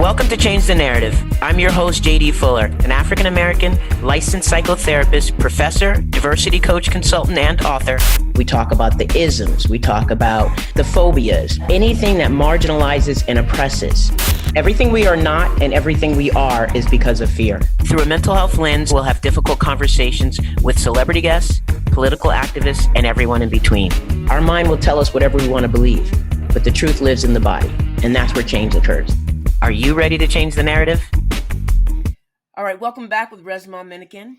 Welcome to Change the Narrative. I'm your host, JD Fuller, an African-American licensed psychotherapist, professor, diversity coach, consultant, and author. We talk about the isms. We talk about the phobias, anything that marginalizes and oppresses. Everything we are not and everything we are is because of fear. Through a mental health lens, we'll have difficult conversations with celebrity guests, political activists, and everyone in between. Our mind will tell us whatever we want to believe, but the truth lives in the body, and that's where change occurs. Are you ready to change the narrative? All right, welcome back with Resmaa Menakem.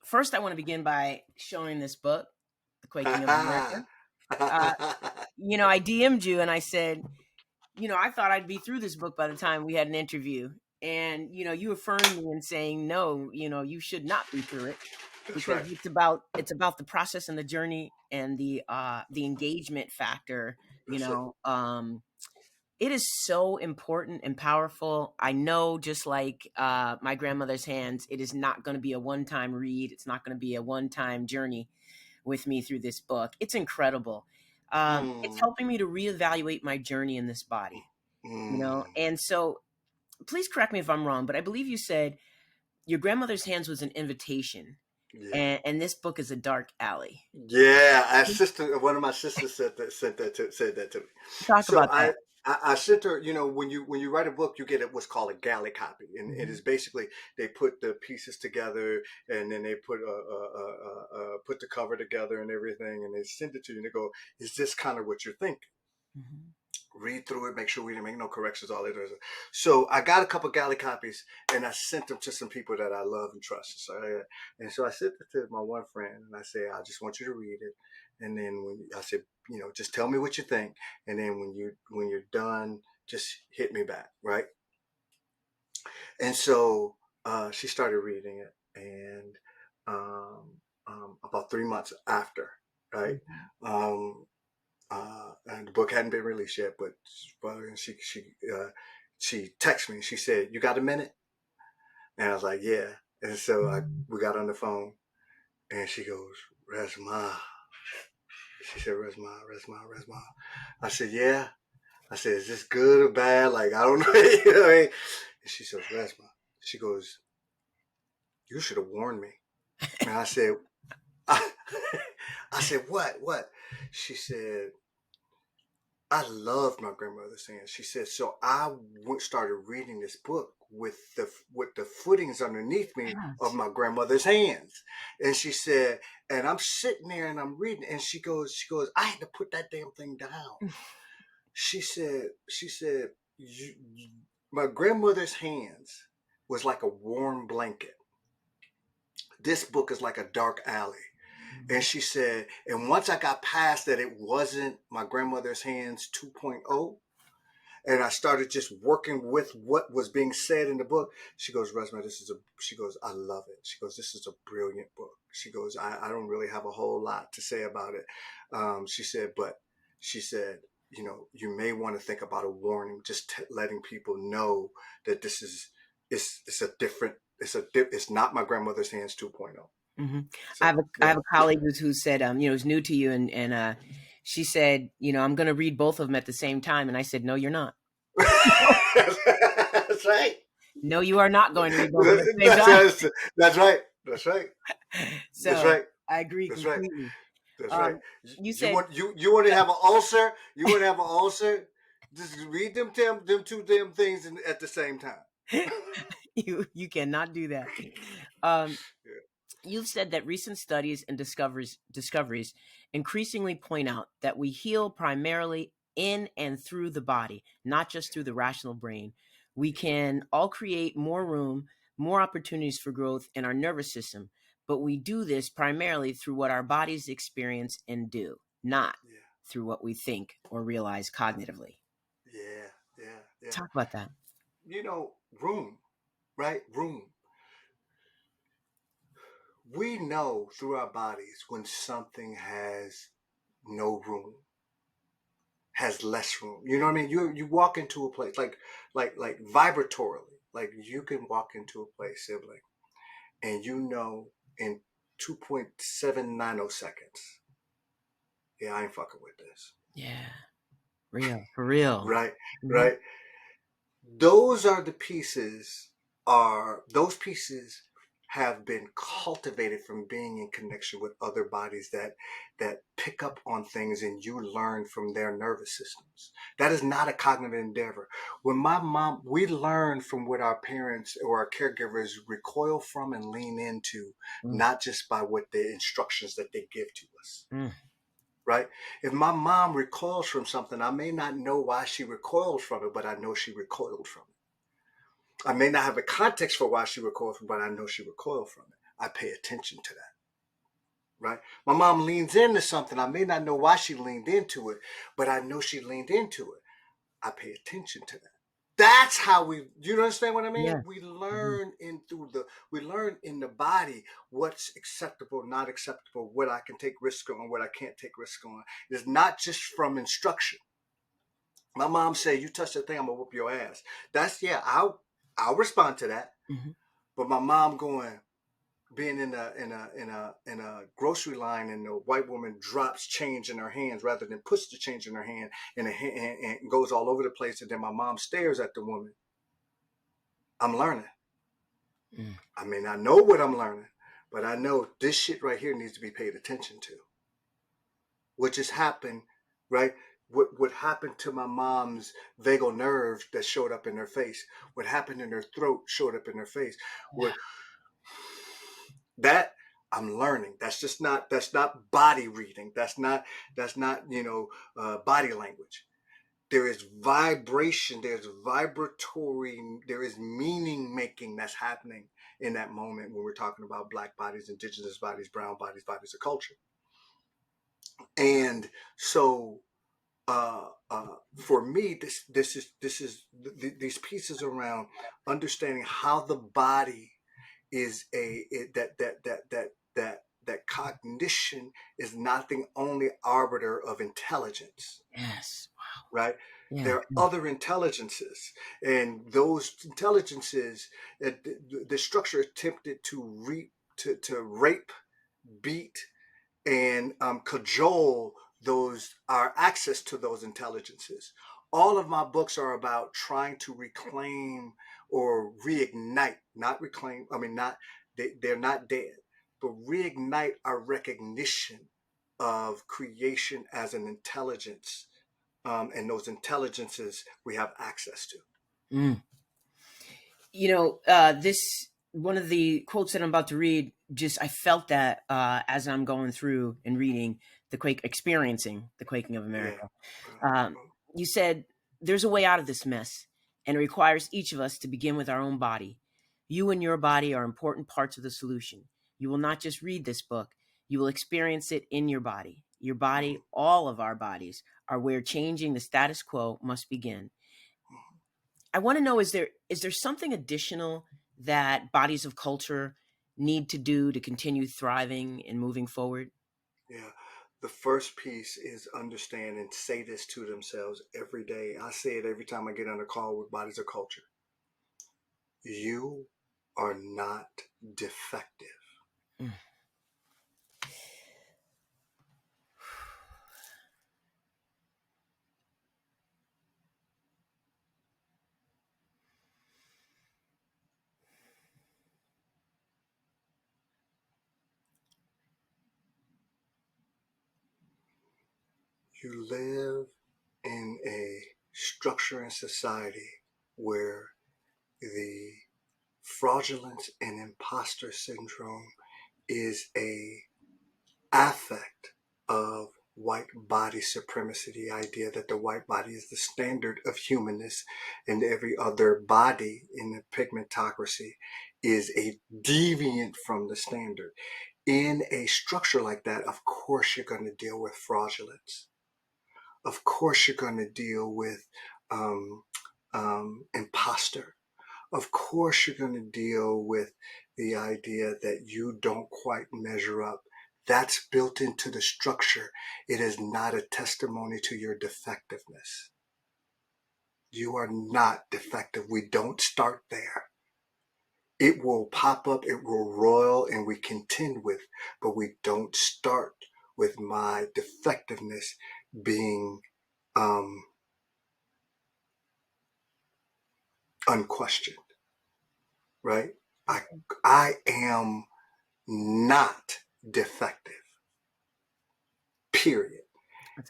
First, I want to begin by showing this book, The Quaking of America. I DM'd you and I said, I thought I'd be through this book by the time we had an interview. And, you affirmed me in saying, no, you should not be through it. Because right. it's about the process and the journey and the engagement factor, It is so important and powerful. I know, just like my grandmother's hands, it is not going to be a one-time read. It's not going to be a one-time journey with me through this book. It's incredible. It's helping me to reevaluate my journey in this body, And so please correct me if I'm wrong, but I believe you said your grandmother's hands was an invitation. Yeah. And this book is a dark alley. Yeah, one of my sisters said that to me. Talk about that. I sent her, when you write a book, you get what's called a galley copy, and it is basically they put the pieces together, and then they put put the cover together and everything, and they send it to you, and they go, "Is this kind of what you're thinking?" Mm-hmm. Read through it, make sure we didn't make no corrections, all that. So I got a couple galley copies, and I sent them to some people that I love and trust. So I sent it to my one friend, and I said, I just want you to read it. And then I said, just tell me what you think. And then when you're done, just hit me back, right? And so she started reading it, and about 3 months after, right? Mm-hmm. And the book hadn't been released yet, but she texted me. She said, "You got a minute?" And I was like, "Yeah." And so we got on the phone, and she goes, "Resmaa." She said, "Resmaa." I said, "Yeah." I said, "Is this good or bad? Like, I don't know." And she says, "Resmaa." She goes, "You should have warned me." And I said, I said, "What?" She said, I loved my grandmother's hands. She said, so I started reading this book with the footings underneath me of my grandmother's hands. And she said, and I'm sitting there and I'm reading, and she goes, I had to put that damn thing down. She said, my grandmother's hands was like a warm blanket. This book is like a dark alley. And she said, and once I got past that, it wasn't my grandmother's hands 2.0, and I started just working with what was being said in the book. She goes, Resmaa, she goes, I love it. She goes, this is a brilliant book. She goes, I don't really have a whole lot to say about it. She said, you may want to think about a warning, just letting people know that this is, it's not my grandmother's hands 2.0. Mm-hmm. So, I have a colleague who said, who's new to you, and she said, I'm going to read both of them at the same time, and I said, no, you're not. That's right. No, you are not going to read both of them at the same time. That's right. So that's right. I agree completely. That's right. You said you want to have an ulcer. You want to have an ulcer. Just read them two damn things at the same time. You cannot do that. You've said that recent studies and discoveries increasingly point out that we heal primarily in and through the body, not just through the rational brain. We can all create more room, more opportunities for growth in our nervous system, but we do this primarily through what our bodies experience and do, not through what we think or realize cognitively. Yeah. Talk about that. Room, right? Room. We know through our bodies when something has no room, has less room. You know what I mean? You walk into a place like vibratorily, like you can walk into a place, sibling, and in 2.7 nanoseconds, yeah, I ain't fucking with this. Yeah, real, for real. Right, Mm-hmm. right. those are the pieces those pieces have been cultivated from being in connection with other bodies that pick up on things and you learn from their nervous systems. That is not a cognitive endeavor. When my mom, we learn from what our parents or our caregivers recoil from and lean into, not just by what the instructions that they give to us. Right? If my mom recoils from something, I may not know why she recoiled from it, but I know she recoiled from it. I may not have a context for why she recoiled from it, but I know she recoiled from it. I pay attention to that. Right? My mom leans into something. I may not know why she leaned into it, but I know she leaned into it. I pay attention to that. That's how you understand what I mean? Yeah. We learn we learn in the body what's acceptable, not acceptable, what I can take risk on, what I can't take risk on. It's not just from instruction. My mom said, "You touch that thing, I'm gonna whoop your ass." That's I'll respond to that. But my mom being in a grocery line and the white woman drops change in her hands rather than puts the change in her hand and goes all over the place, and then my mom stares at the woman. I'm learning. I may not know what I'm learning, but I know this shit right here needs to be paid attention to. What just happened, right? What happened to my mom's vagal nerve that showed up in her face? What happened in her throat showed up in her face? What that I'm learning. That's not body reading. That's not body language. There is vibration, there's vibratory, there is meaning making that's happening in that moment when we're talking about Black bodies, indigenous bodies, brown bodies, bodies of culture. And so for me, this is these pieces around understanding how the body is that cognition is not the only arbiter of intelligence. Yes. Wow. Right? Yeah. There are other intelligences, and those intelligences, the structure attempted to rape, beat, and cajole our access to those intelligences. All of my books are about trying to reclaim or reignite, not reclaim. I mean, they're not dead, but reignite our recognition of creation as an intelligence, and those intelligences we have access to. This one of the quotes that I'm about to read, just I felt that as I'm going through and reading experiencing the Quaking of America. Yeah. You said, "There's a way out of this mess, and it requires each of us to begin with our own body. You and your body are important parts of the solution. You will not just read this book, you will experience it in your body. Your body, all of our bodies, are where changing the status quo must begin." I want to know, is there something additional that bodies of culture need to do to continue thriving and moving forward? Yeah. The first piece is understand and say this to themselves every day. I say it every time I get on a call with bodies of culture. You are not defective. Mm. You live in a structure and society where the fraudulence and imposter syndrome is a affect of white body supremacy, the idea that the white body is the standard of humanness and every other body in the pigmentocracy is a deviant from the standard. In a structure like that, of course you're going to deal with fraudulence. Of course you're going to deal with imposter. Of course you're going to deal with the idea that you don't quite measure up. That's built into the structure. It is not a testimony to your defectiveness. You are not defective. We don't start there. It will pop up, it will roil, and we contend with, but we don't start with my defectiveness being unquestioned, right? I am not defective, period.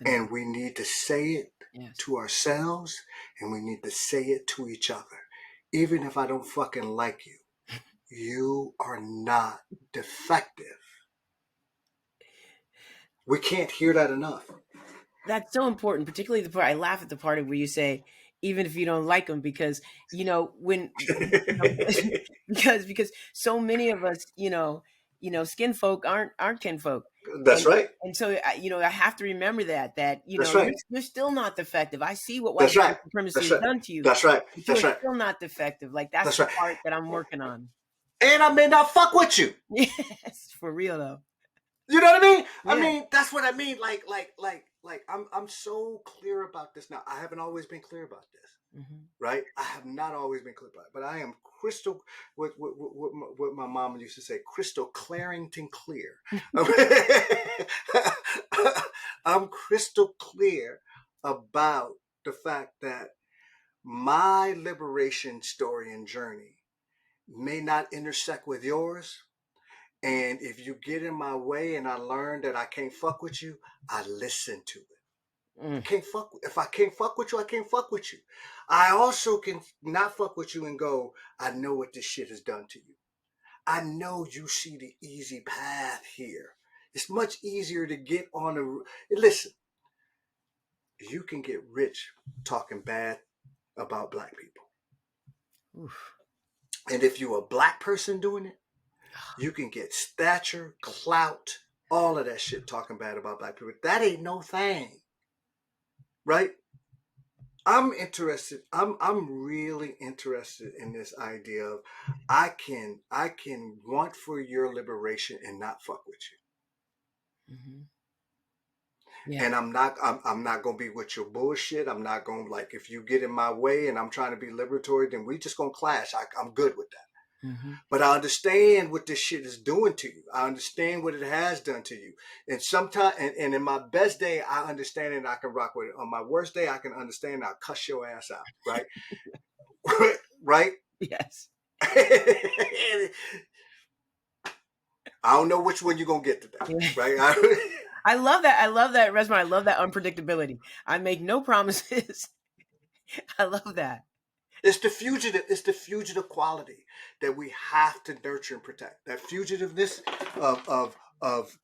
And we need to say it to ourselves, and we need to say it to each other. Even if I don't fucking like you, you are not defective. We can't hear that enough. That's so important, particularly the part I laugh at the part where you say, even if you don't like them, because when because so many of us, skin folk aren't kinfolk. That's and right. and so I have to remember that That's right. you're still not defective. I see what white That's right. supremacy That's has right. done to you, That's right. but you That's are right. still not defective. Like that's That's the right. part that I'm working on. And I may not fuck with you. Yes, for real though. You know what I mean? Yeah. I mean, that's what I mean. Like I'm so clear about this now. I haven't always been clear about this, right? I have not always been clear about it, but I am crystal. What my mom used to say, crystal Clarington clear. I'm crystal clear about the fact that my liberation story and journey may not intersect with yours. And if you get in my way and I learn that I can't fuck with you, I listen to it. If I can't fuck with you, I can't fuck with you. I also can not fuck with you and go, I know what this shit has done to you. I know you see the easy path here. It's much easier to get on the... Listen, you can get rich talking bad about black people. Oof. And if you're a black person doing it, you can get stature, clout, all of that shit talking bad about black people. That ain't no thing. Right? I'm interested. I'm really interested in this idea of I can want for your liberation and not fuck with you. Yeah. And I'm not gonna be with your bullshit. I'm not gonna, like, if you get in my way and I'm trying to be liberatory, then we just gonna clash. I'm good with that. But I understand what this shit is doing to you. I understand what it has done to you. And sometimes, and in my best day, I understand it and I can rock with it. On my worst day, I can understand and I'll cuss your ass out. Right? Right? Yes. I don't know which one you're going to get today. Right? I love that. I love that, Resmaa. I love that unpredictability. I make no promises. I love that. It's the fugitive quality that we have to nurture and protect. That fugitiveness of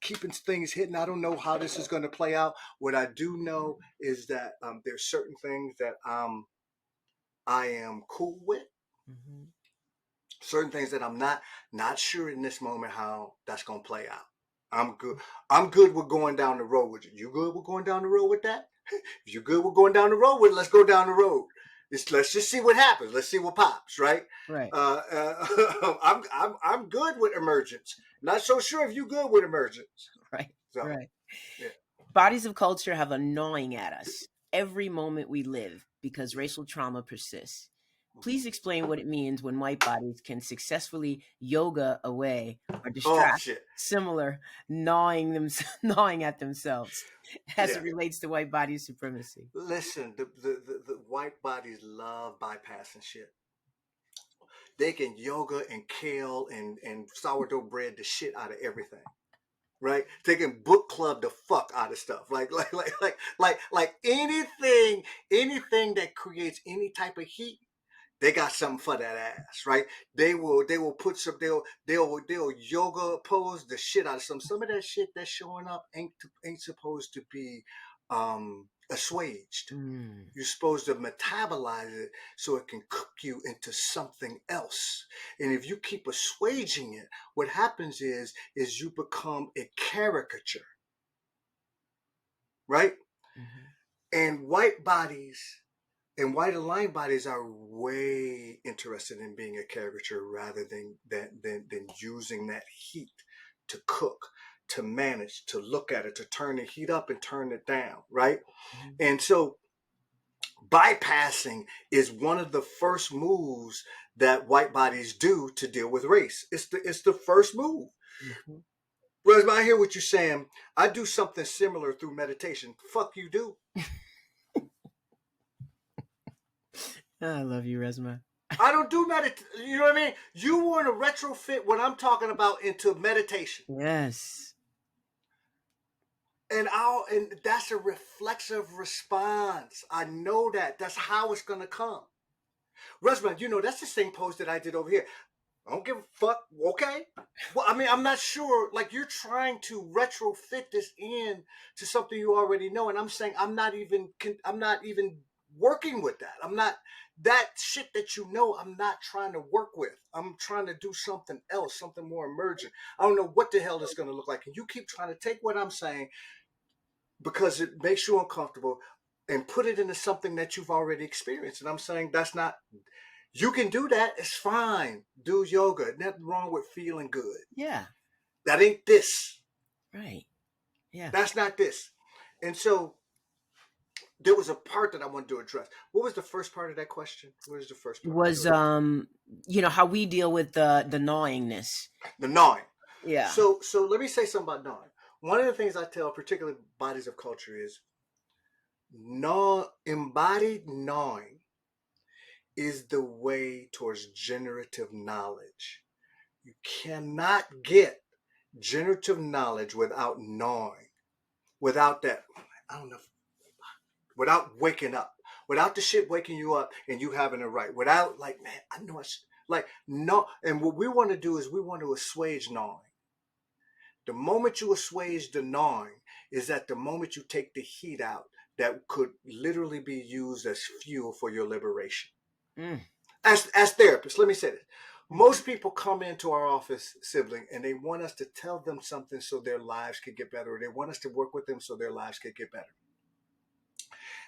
keeping things hidden. I don't know how this is going to play out. What I do know is that there's certain things that I am cool with. Certain things that I'm not sure in this moment how that's going to play out. I'm good with going down the road with you. You good with going down the road with that? If you're good with going down the road with it, let's go down the road. Let's just see what happens. Let's see what pops, right? Right. I'm good with emergence. Not so sure if you good with emergence. Right. So, right. Yeah. Bodies of culture have a gnawing at us every moment we live because racial trauma persists. Please explain what it means when white bodies can successfully yoga away or distract similar gnawing at themselves as it relates to white body supremacy. Listen, the white bodies love bypassing shit. They can yoga and kale and sourdough bread the shit out of everything. Right? They can book club the fuck out of stuff. Like anything that creates any type of heat, they got something for that ass, right? They will put some, they'll yoga pose the shit out of some of that shit that's showing up ain't supposed to be assuaged. You're supposed to metabolize it so it can cook you into something else. And if you keep assuaging it, what happens is you become a caricature, right? And white bodies and white aligned bodies are way interested in being a caricature rather than using that heat to cook, to manage, to look at it, to turn the heat up and turn it down, right? And so bypassing is one of the first moves that white bodies do to deal with race. It's the first move. Resmaa, I hear what you're saying. I do something similar through meditation. Fuck you do. I love you, Resmaa. I don't do meditation. You know what I mean? You want to retrofit what I'm talking about into meditation. Yes. And that's a reflexive response. I know that. That's how it's gonna come. Resmaa, that's the same post that I did over here. I don't give a fuck. Okay. Well, I mean, I'm not sure. Like, you're trying to retrofit this in to something you already know, and I'm saying I'm not even working with that. I'm not that shit that I'm not trying to work with. I'm trying to do something else, something more emergent. I don't know what the hell it's going to look like, and you keep trying to take what I'm saying because it makes you uncomfortable and put it into something that you've already experienced. And I'm saying that's not. You can do that. It's fine. Do yoga. Nothing wrong with feeling good. Yeah. That ain't this. Right. Yeah. That's not this. And so there was a part that I wanted to address. What was the first part of that question? What was the first part? Was how we deal with the gnawingness. The gnawing. Yeah. So let me say something about gnawing. One of the things I tell particular bodies of culture is embodied gnawing is the way towards generative knowledge. You cannot get generative knowledge without gnawing, without that, I don't know, without waking up, without the shit waking you up and you having it right, without like, man, I know it's like, no. And what we want to do is we want to assuage gnawing. The moment you assuage the gnawing is at the moment you take the heat out that could literally be used as fuel for your liberation. As therapists, let me say this. Most people come into our office, sibling, and they want us to tell them something so their lives could get better. Or they want us to work with them so their lives could get better.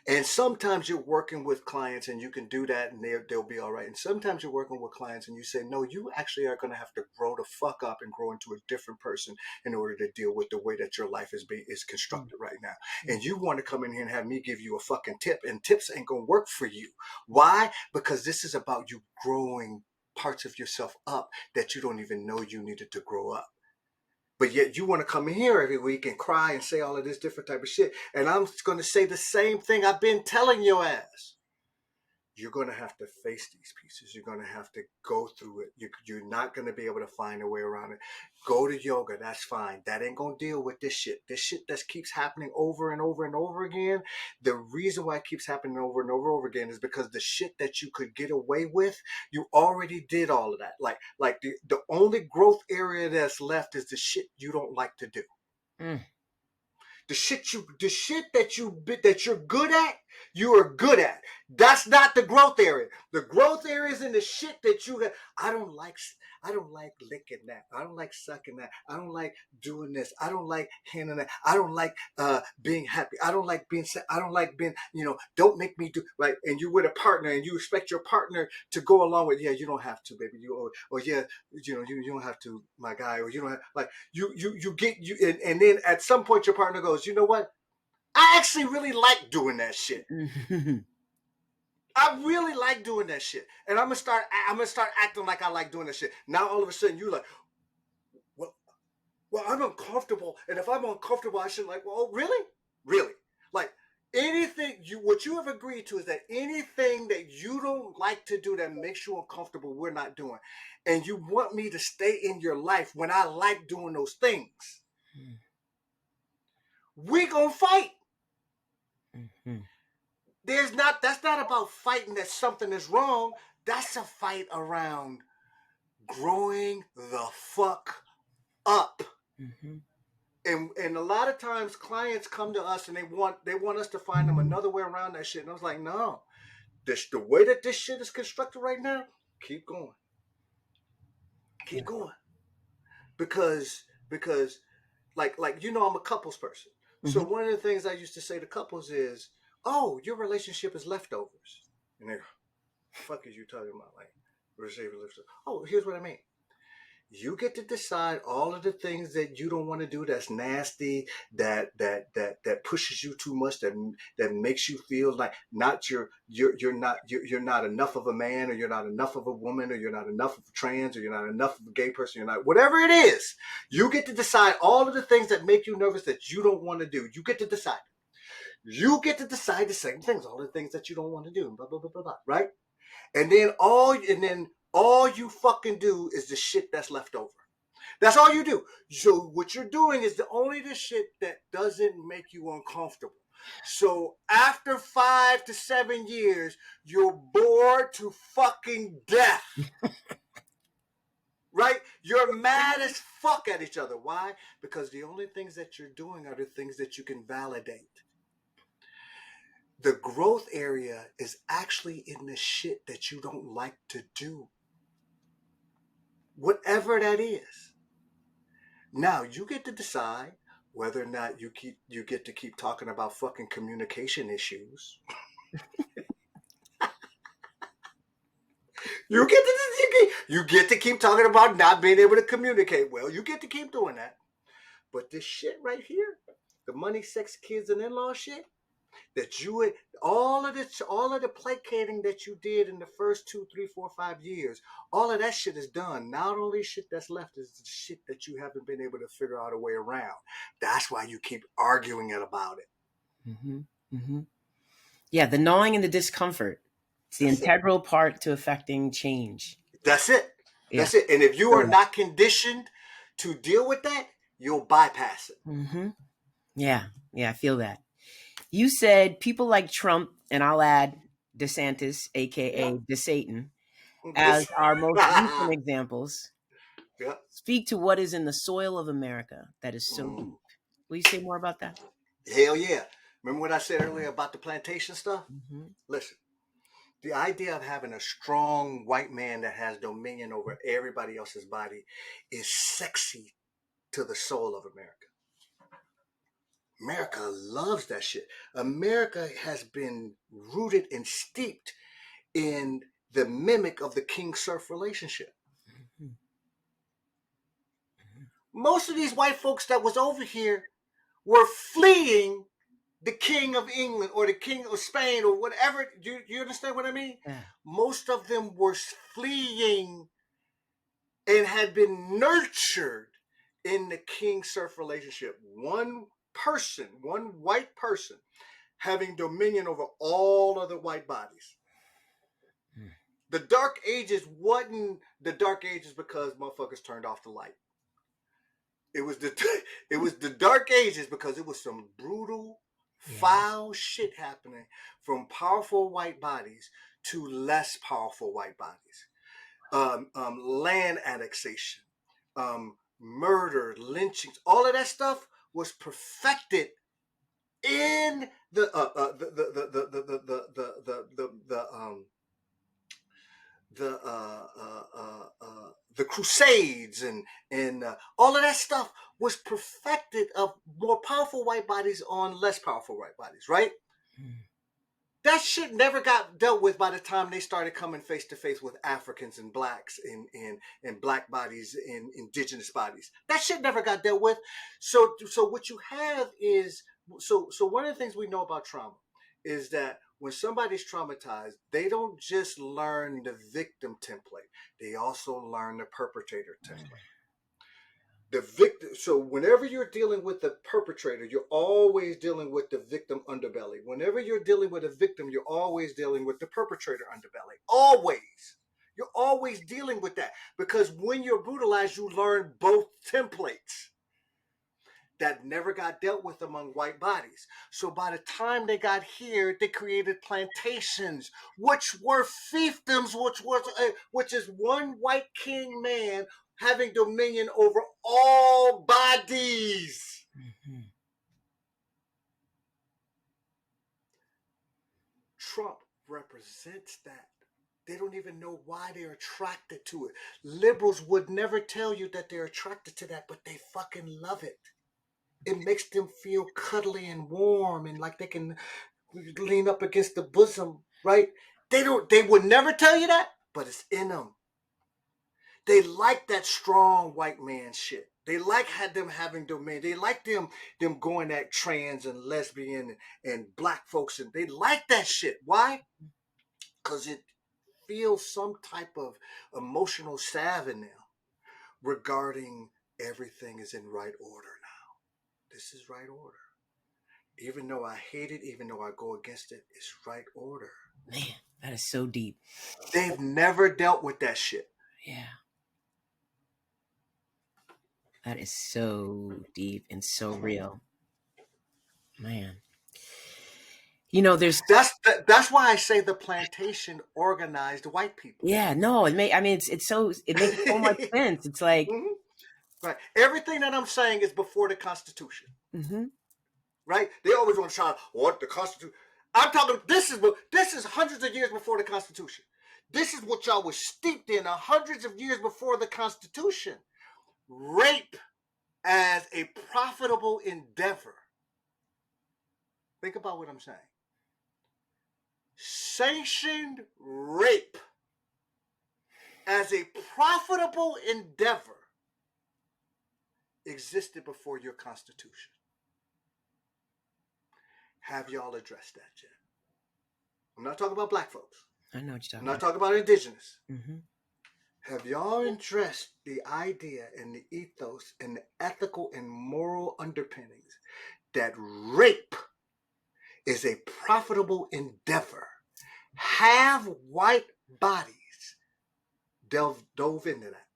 And sometimes you're working with clients and you can do that and they'll be all right. And sometimes you're working with clients and you say, no, you actually are going to have to grow the fuck up and grow into a different person in order to deal with the way that your life is constructed right now. And you want to come in here and have me give you a fucking tip, and tips ain't going to work for you. Why? Because this is about you growing parts of yourself up that you don't even know you needed to grow up. But yet you want to come in here every week and cry and say all of this different type of shit. And I'm going to say the same thing I've been telling your ass. You're going to have to face these pieces. You're going to have to go through it. You're not going to be able to find a way around it. Go to yoga. That's fine. That ain't going to deal with this shit. This shit that keeps happening over and over and over again. The reason why it keeps happening over and over again is because the shit that you could get away with, you already did all of that. Like the only growth area that's left is the shit you don't like to do. The shit that you're good at, you are good at. That's not the growth area. The growth area is in the shit that you have. I don't like licking that. I don't like sucking that. I don't like doing this. I don't like handling that. I don't like being happy. I don't like being sad. I don't like being, don't make me do right. And you with a partner and you expect your partner to go along with, yeah, you don't have to, baby. Or yeah, you don't have to, my guy, or you don't have, like, and then at some point your partner goes, you know what? I actually really like doing that shit. I really like doing that shit. And I'm gonna start acting like I like doing that shit. Now all of a sudden you're like, well, I'm uncomfortable. And if I'm uncomfortable, I should well, really? Really? Like anything what you have agreed to is that anything that you don't like to do that makes you uncomfortable, we're not doing. And you want me to stay in your life when I like doing those things. We gonna fight. That's not about fighting that something is wrong. That's a fight around growing the fuck up. And a lot of times clients come to us and they want us to find them another way around that shit. And I was like, no, the way that this shit is constructed right now, keep going. Keep going. Because like I'm a couples person. So one of the things I used to say to couples is, oh, your relationship is leftovers. And they're, fuck is you talking about? Like, relationship leftovers. Oh, here's what I mean. You get to decide all of the things that you don't want to do, that's nasty, that pushes you too much, that makes you feel like you're not enough of a man, or you're not enough of a woman, or you're not enough of a trans, or you're not enough of a gay person, you're not, whatever it is. You get to decide all of the things that make you nervous that you don't want to do. You get to decide. You get to decide the same things, all the things that you don't want to do, blah, blah, blah, blah, blah, right? And then all you fucking do is the shit that's left over. That's all you do. So what you're doing is only the shit that doesn't make you uncomfortable. So after 5 to 7 years, you're bored to fucking death. Right? You're mad as fuck at each other. Why? Because the only things that you're doing are the things that you can validate. The growth area is actually in the shit that you don't like to do. Whatever that is. Now you get to decide whether or not you get to keep talking about fucking communication issues. You get to keep talking about not being able to communicate well. You get to keep doing that. But this shit right here, the money, sex, kids, and in-law shit, that you would all of the placating that you did in the first 2, 3, 4, 5 years, all of that shit is done. Not only shit that's left is the shit that you haven't been able to figure out a way around. That's why you keep arguing about it. Mm-hmm. Mm-hmm. Yeah, the gnawing and the discomfort. It's the integral part to affecting change. That's it. Yeah. That's it. And if you are not conditioned to deal with that, you'll bypass it. Mm-hmm. Yeah, I feel that. You said people like Trump, and I'll add DeSantis, aka DeSatan, as our most recent examples, speak to what is in the soil of America that is so deep. Will you say more about that? Hell yeah. Remember what I said earlier about the plantation stuff? Mm-hmm. Listen, the idea of having a strong white man that has dominion over everybody else's body is sexy to the soul of America. America loves that shit. America has been rooted and steeped in the mimic of the king-serf relationship. Mm-hmm. Most of these white folks that was over here were fleeing the king of England or the king of Spain or whatever. You understand what I mean? Yeah. Most of them were fleeing and had been nurtured in the king-serf relationship. One white person, having dominion over all other white bodies. Hmm. The Dark Ages wasn't the Dark Ages because motherfuckers turned off the light. It was the Dark Ages because it was some brutal, foul shit happening from powerful white bodies to less powerful white bodies. Land annexation, murder, lynchings, all of that stuff was perfected in the Crusades and all of that stuff was perfected of more powerful white bodies on less powerful white bodies, right? That shit never got dealt with by the time they started coming face to face with Africans and blacks and black bodies and indigenous bodies. That shit never got dealt with. So what you have is so one of the things we know about trauma is that when somebody's traumatized, they don't just learn the victim template. They also learn the perpetrator template. The victim. So whenever you're dealing with the perpetrator, you're always dealing with the victim underbelly. Whenever you're dealing with a victim, you're always dealing with the perpetrator underbelly. Always. You're always dealing with that because when you're brutalized, you learn both templates. That never got dealt with among white bodies. So by the time they got here, they created plantations, which were fiefdoms, which is one white king man having dominion over all bodies. Mm-hmm. Trump represents that. They don't even know why they're attracted to it. Liberals would never tell you that they're attracted to that, but they fucking love it. It makes them feel cuddly and warm and like they can lean up against the bosom, right? They would never tell you that, but it's in them. They like that strong white man shit. They like them having domain. They like them going at trans and lesbian and black folks, and they like that shit. Why? Because it feels some type of emotional salve in them regarding everything is in right order now. This is right order. Even though I hate it, even though I go against it, it's right order. Man, That is so deep. They've never dealt with that shit. Yeah. That is so deep and so real. Man. There's That's why I say the plantation organized white people. yeah, no, it makes so much sense. It's like Mhm. Right. Everything that I'm saying is before the Constitution. mm-hmm. Right? They always want to shout, "What the Constitution?" I'm talking. This is hundreds of years before the Constitution. This is what y'all was steeped in hundreds of years before the Constitution. Rape as a profitable endeavor. Think about what I'm saying. Sanctioned rape as a profitable endeavor existed before your Constitution. Have y'all addressed that yet? I'm not talking about black folks. I know what you're I'm talking not talking about indigenous. Mm-hmm. Have y'all addressed the idea and the ethos and the ethical and moral underpinnings that rape is a profitable endeavor? Have white bodies dove into that?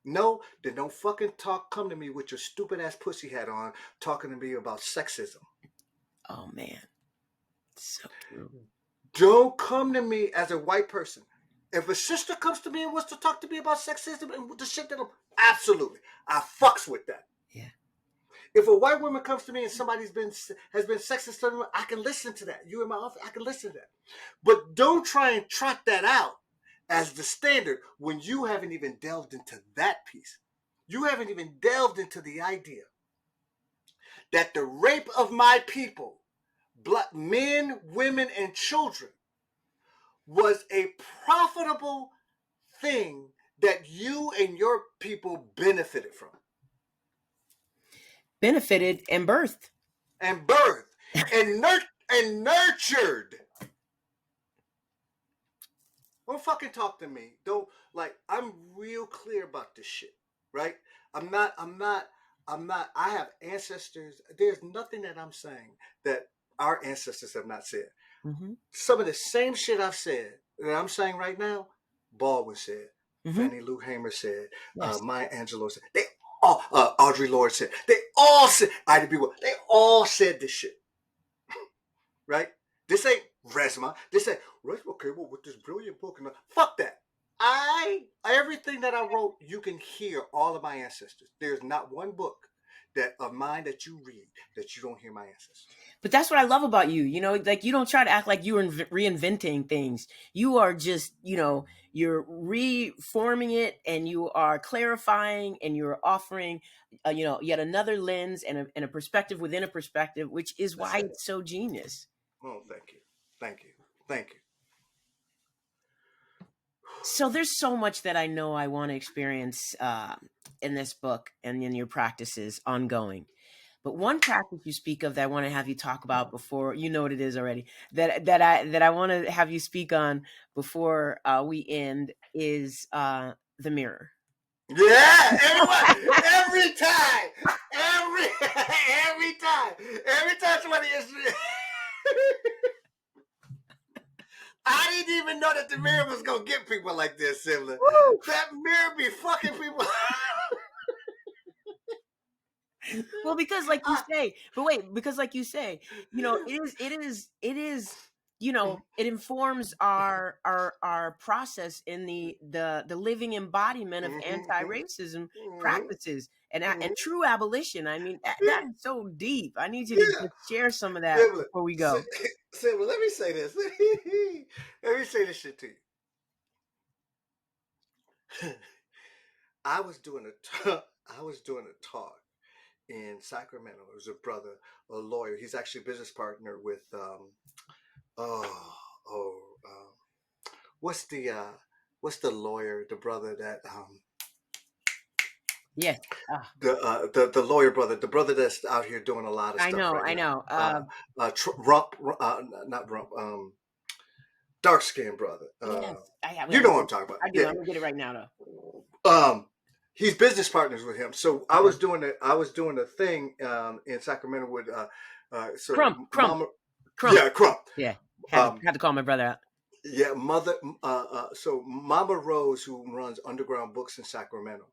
No, then don't fucking come to me with your stupid ass pussy hat on, talking to me about sexism. Oh man, so true. Don't come to me as a white person. If a sister comes to me and wants to talk to me about sexism and the shit that I'm, absolutely, I fucks with that. Yeah. If a white woman comes to me and has been sexist to them, I can listen to that. You in my office, I can listen to that. But don't try and trot that out as the standard when you haven't even delved into that piece. You haven't even delved into the idea that the rape of my people, black men, women, and children, was a profitable thing that you and your people benefited from. Benefited and birthed. And birthed. and nurtured. Don't fucking talk to me. Don't, like, I'm real clear about this shit, right? I'm not, I have ancestors. There's nothing that I'm saying that our ancestors have not said. Mm-hmm. Some of the same shit I've said that I'm saying right now, Baldwin said, Fannie Lou Hamer said, Yes. Maya Angelou said, they all, Audre Lorde said, they all said, Ida B. Wells, they all said this shit, right? This ain't Resmaa. This ain't Resmaa came up with this brilliant book. And fuck that. Everything that I wrote, you can hear all of my ancestors. There's not one book of mine that you read that you don't hear my ancestors. But that's what I love about you. Like you don't try to act like you're reinventing things. You are just, you're reforming it, and you are clarifying, and you're offering, yet another lens and a perspective within a perspective, which is why it's so genius. Oh, thank you. Thank you. Thank you. So there's so much that I know I want to experience in this book and in your practices ongoing. But one practice you speak of that I want to have you talk about before, you know what it is already, that I want to have you speak on before we end is the mirror. Yeah, every time somebody is. I didn't even know that the mirror was gonna get people like this, similar. Woo! That mirror be fucking people. Well, because like you say, it is, it informs our process in the living embodiment of anti-racism practices and true abolition. I mean, that is so deep. I need you to just share some of that before we go. Well, let me say this. Let me say this shit to you. I was doing a talk in Sacramento. There was a brother, a lawyer. He's actually a business partner with what's the lawyer, the brother that yes. The lawyer brother, the brother that's out here doing a lot of stuff. I know. Not Rump. Dark skinned brother. Yes, you know what I'm talking about. I do. Yeah. I'm gonna get it right now, though. He's business partners with him. So I was doing a thing in Sacramento with Crump. Yeah, Crump. Yeah, had to call my brother out. Yeah, so Mama Rose, who runs Underground Books in Sacramento,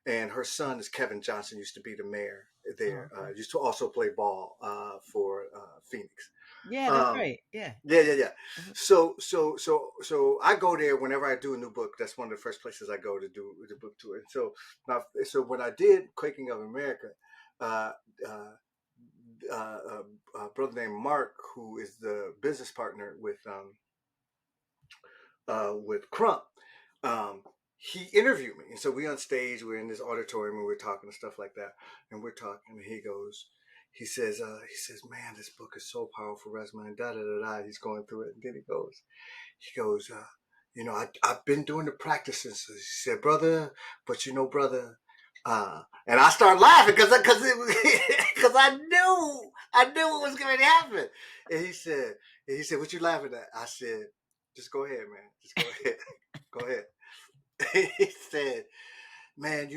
and her son is Kevin Johnson, used to be the mayor Oh, there. okay. Used to also play ball for Phoenix. Yeah, that's Um, right. Yeah. yeah. Uh-huh. So I go there whenever I do a new book. That's one of the first places I go to do the book tour. And so when I did Quaking of America, uh, uh, a brother named Mark, who is the business partner with Crump, um, he interviewed me. And so we on stage, we're in this auditorium and we're talking and stuff like that. And we're talking and he says, man, this book is so powerful, Resmaa, and da da da da. He's going through it. And then he goes, I've been doing the practices. He said, brother, but brother, and I started laughing because I knew what was going to happen. And he said, what you laughing at? I said, just go ahead, man. Just go ahead. Go ahead. He said, man,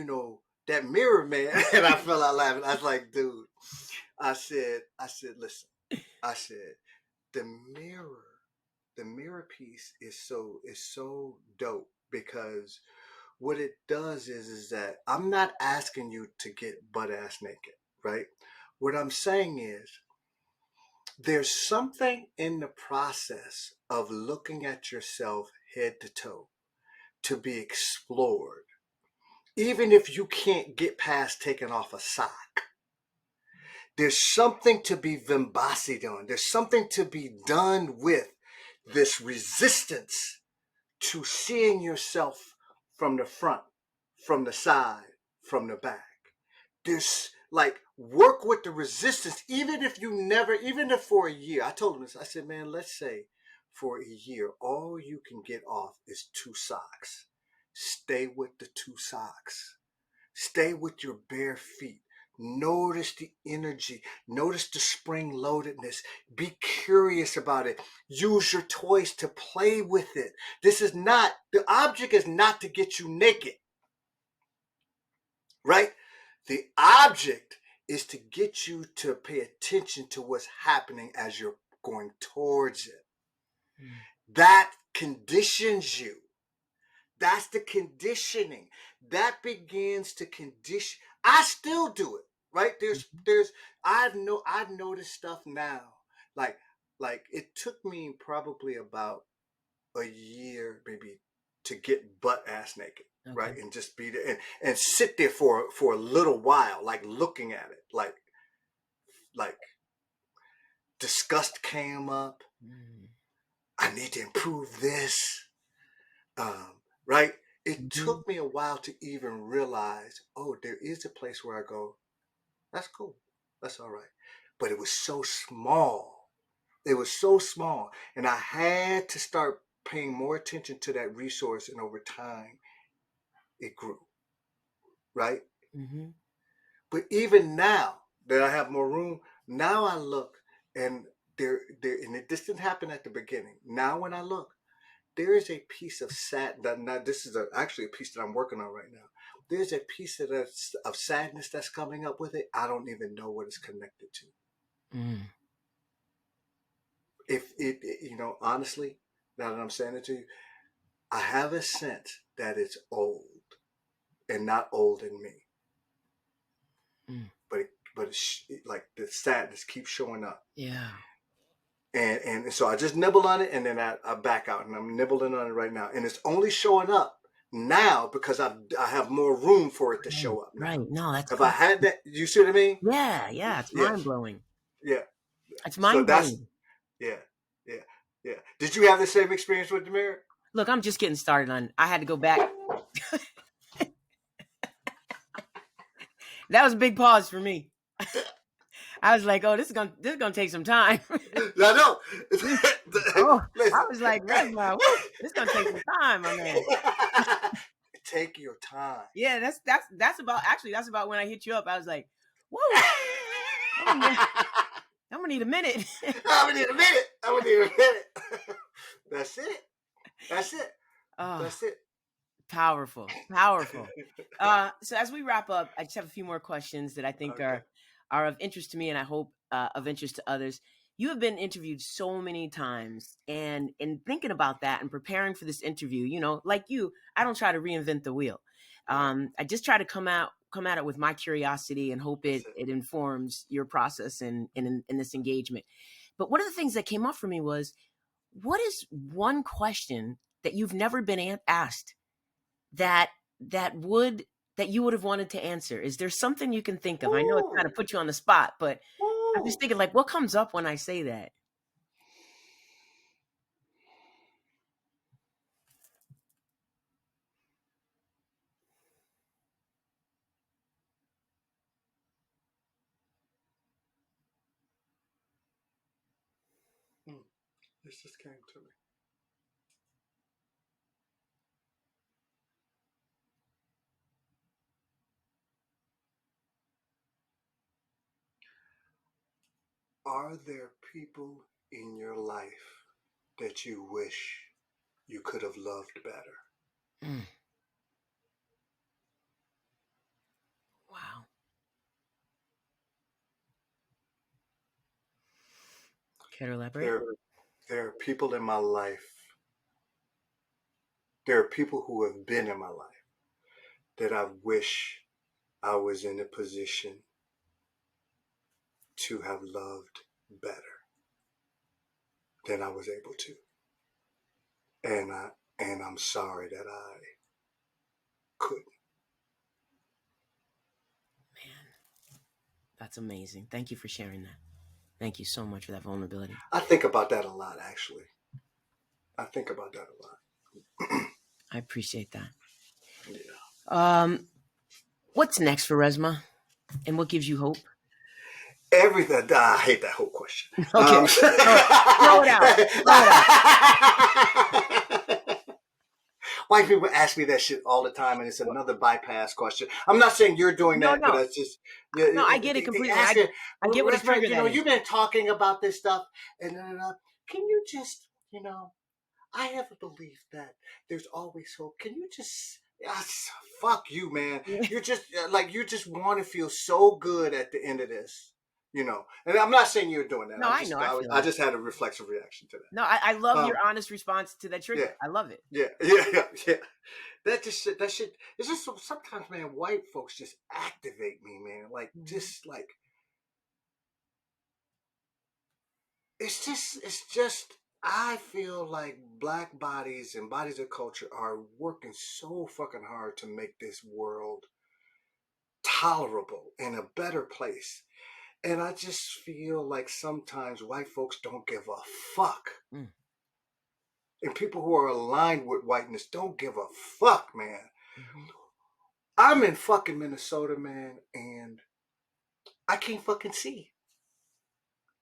that mirror, man. And I fell out laughing. I was like, dude, I said, listen, I said, the mirror, the mirror piece is so dope because what it does is that I'm not asking you to get butt ass naked, right? What I'm saying is there's something in the process of looking at yourself head to toe to be explored, even if you can't get past taking off a sock. There's something to be vimbasied on. There's something to be done with this resistance to seeing yourself from the front, from the side, from the back. There's like work with the resistance, even if for a year. I told him this. I said, man, let's say for a year, all you can get off is 2 socks. Stay with the 2 socks. Stay with your bare feet. Notice the energy. Notice the spring loadedness. Be curious about it. Use your toys to play with it. The object is not to get you naked, right? The object is to get you to pay attention to what's happening as you're going towards it. That conditions you. That's the conditioning. That begins to condition. I still do it, right? I've noticed stuff now. Like it took me probably about a year, maybe, to get butt ass naked, okay, right? And just be there and sit there for a little while, like looking at it, like disgust came up. I need to improve this. Right? It took me a while to even realize, oh, there is a place where I go, that's cool. That's all right. But it was so small. It was so small. And I had to start paying more attention to that resource. And over time, it grew. Right? Mm-hmm. But even now that I have more room, now I look and this didn't happen at the beginning. Now when I look, there is a piece of this is actually a piece that I'm working on right now. There's a piece of sadness that's coming up with it. I don't even know what it's connected to. If honestly, now that I'm saying it to you, I have a sense that it's old and not old in me. But it's like the sadness keeps showing up. Yeah. And so I just nibble on it and then I back out and I'm nibbling on it right now. And it's only showing up now because I have more room for it to show up now. Right. No, that's Have cool. I had that? You see what I mean? Yeah. It's mind blowing. Yeah. It's mind blowing. Yeah. Did you have the same experience with the mirror? Look, I'm just getting started on. I had to go back. That was a big pause for me. I was like, oh, this is gonna take some time. I know. I was like, Resmaa, this is gonna take some time, my man. Take your time. Yeah, that's about when I hit you up. I was like, whoa, I'm gonna need a minute. I'm gonna need a minute. That's it. That's it. Powerful. So as we wrap up, I just have a few more questions that I think are of interest to me, and I hope of interest to others. you have been interviewed so many times, and in thinking about that and preparing for this interview, you know, like you, I don't try to reinvent the wheel. I just try to come at it with my curiosity and hope it informs your process in this engagement. But one of the things that came up for me was, what is one question that you've never been asked that you would have wanted to answer? Is there something you can think of? I know it's kind of put you on the spot, but I'm just thinking, like, what comes up when I say that? This just came to me. Are there people in your life that you wish you could have loved better? Wow. Care to elaborate? There are people in my life. There are people who have been in my life that I wish I was in a position to have loved better than I was able to. And I'm sorry that I couldn't. Man, that's amazing. Thank you for sharing that. Thank you so much for that vulnerability. I think about that a lot, actually. I think about that a lot. I appreciate that. Yeah. What's next for Resmaa? And what gives you hope? Everything. I hate that whole question. Okay. Throw it out. White people ask me that shit all the time, and it's another bypass question. I'm not saying you're doing that, but it's just... No, I get it completely. I get what a trigger that is. You've been talking about this stuff, and can you just, I have a belief that there's always hope. Can you just... fuck you, man. You're just, you just want to feel so good at the end of this. And I'm not saying you're doing that. No, I know. I just had a reflexive reaction to that. No, I love your honest response to that trigger. Yeah. I love it. Yeah. That shit. It's just sometimes, man. White folks just activate me, man. It's just. I feel like Black bodies and bodies of culture are working so fucking hard to make this world tolerable and a better place. And I just feel like sometimes white folks don't give a fuck. And people who are aligned with whiteness don't give a fuck, man. I'm in fucking Minnesota, man, and I can't fucking see.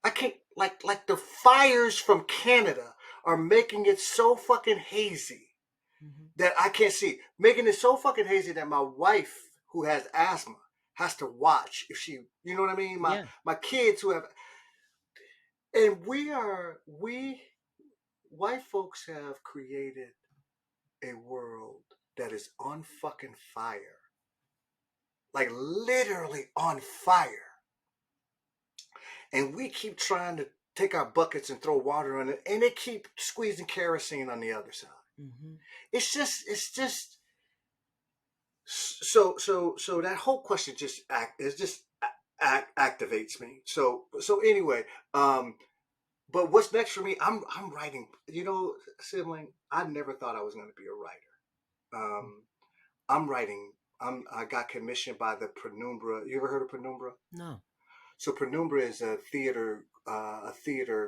I can't, like the fires from Canada are making it so fucking hazy that I can't see. Making it so fucking hazy that my wife, who has asthma, has to watch if she, you know what I mean? My kids who have, and we white folks have created a world that is on fucking fire. Like literally on fire. And we keep trying to take our buckets and throw water on it, and they keep squeezing kerosene on the other side. It's just so that whole question just activates me. So anyway, but what's next for me? I'm writing. Sibling, I never thought I was going to be a writer. I'm writing. I got commissioned by the Penumbra. You ever heard of Penumbra? No. So Penumbra is a theater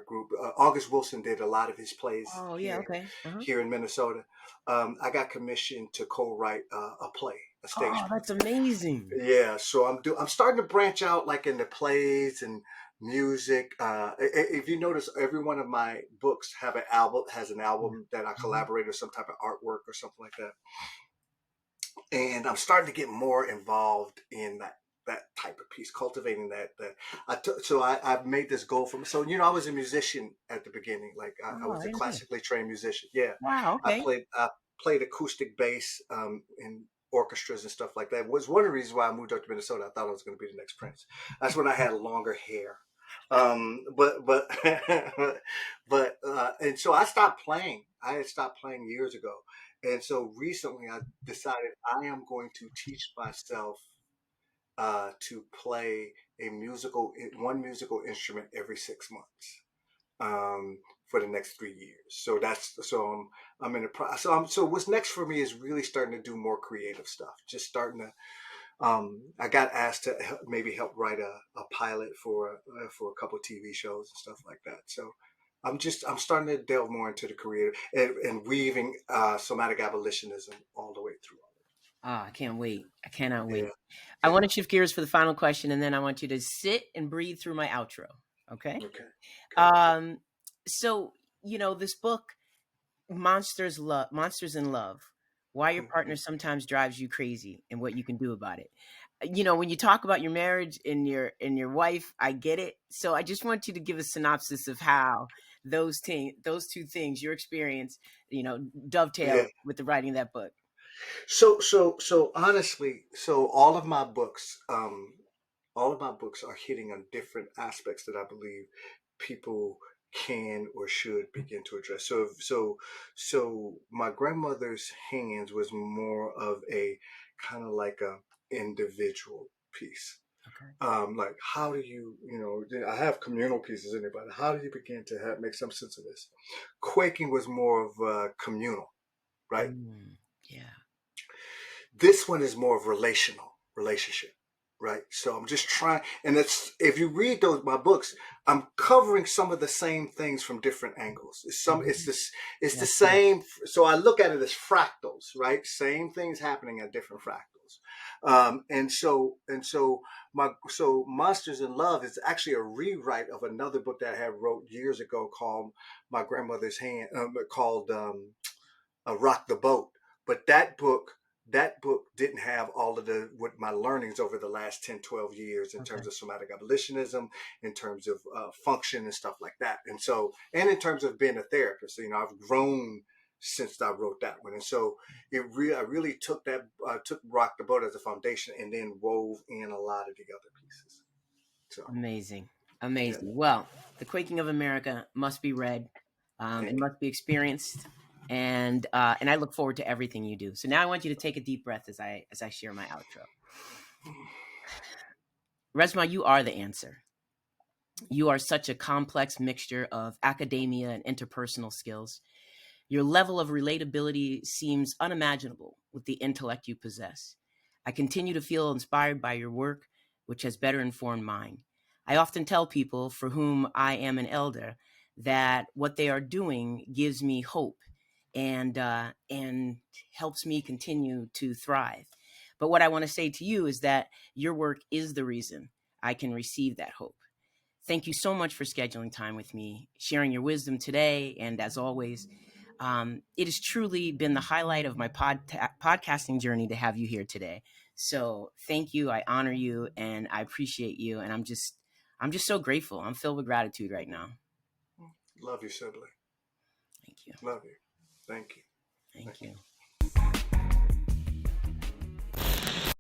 group. August Wilson did a lot of his plays. Oh yeah, okay. Here in Minnesota. I got commissioned to co-write a play, a stage play. That's amazing. Yeah, so I'm starting to branch out like in the plays and music. If you notice, every one of my books has an album that I collaborate or some type of artwork or something like that. And I'm starting to get more involved in that type of piece, cultivating that. I've made this goal for me. So, I was a musician at the beginning. Like I was a classically trained musician. Yeah. Wow. Okay. I played acoustic bass in orchestras and stuff like that. It was one of the reasons why I moved up to Minnesota. I thought I was going to be the next Prince. That's when I had longer hair. But and so I stopped playing. I had stopped playing years ago, and so recently I decided I am going to teach myself to play one musical instrument every 6 months for the next 3 years. So I'm in the pro. So what's next for me is really starting to do more creative stuff. Just starting to. I got asked to maybe help write a pilot for a couple of TV shows and stuff like that. So I'm starting to delve more into the creative and weaving somatic abolitionism all the way through. I can't wait. I cannot wait. Yeah, I want yeah. to shift gears for the final question, and then I want you to sit and breathe through my outro. Okay. Okay. Okay. Um, so this book, Monsters in Love, why your partner sometimes drives you crazy and what you can do about it. When you talk about your marriage and your wife, I get it. So I just want you to give a synopsis of how those two things, your experience, Yeah. dovetail with the writing of that book. So honestly, so all of my books are hitting on different aspects that I believe people can or should begin to address. So my grandmother's hands was more of a kind of like a individual piece. Okay. Like how do I have communal pieces in it, but how do you begin to make some sense of this? Quaking was more of communal, right? Yeah. This one is more of relationship, right? So I'm just trying, and if you read my books, I'm covering some of the same things from different angles. It's the same. So I look at it as fractals, right? Same things happening at different fractals. So Monsters in Love is actually a rewrite of another book that I had wrote years ago called My Grandmother's Hand, called Rock the Boat. But that book didn't have all of what my learnings over the last 10, 12 years in terms of somatic abolitionism, in terms of function and stuff like that. And in terms of being a therapist, I've grown since I wrote that one. And so I really took Rock the Boat as a foundation and then wove in a lot of the other pieces. So Amazing. yeah, Well, The Quaking of America must be read. It thank you. must be experienced, and I look forward to everything you do. So now I want you to take a deep breath as I share my outro. Resmaa, you are the answer. You are such a complex mixture of academia and interpersonal skills. Your level of relatability seems unimaginable with the intellect you possess. I continue to feel inspired by your work, which has better informed mine. I often tell people for whom I am an elder that what they are doing gives me hope and helps me continue to thrive. But what I want to say to you is that your work is the reason I can receive that hope. Thank you so much for scheduling time with me, sharing your wisdom today, and as always, it has truly been the highlight of my podcasting journey to have you here today. So thank you. I honor you and I appreciate you. And I'm just so grateful. I'm filled with gratitude right now. Love you, sibling. Thank you. Love you. Thank you. Thank you.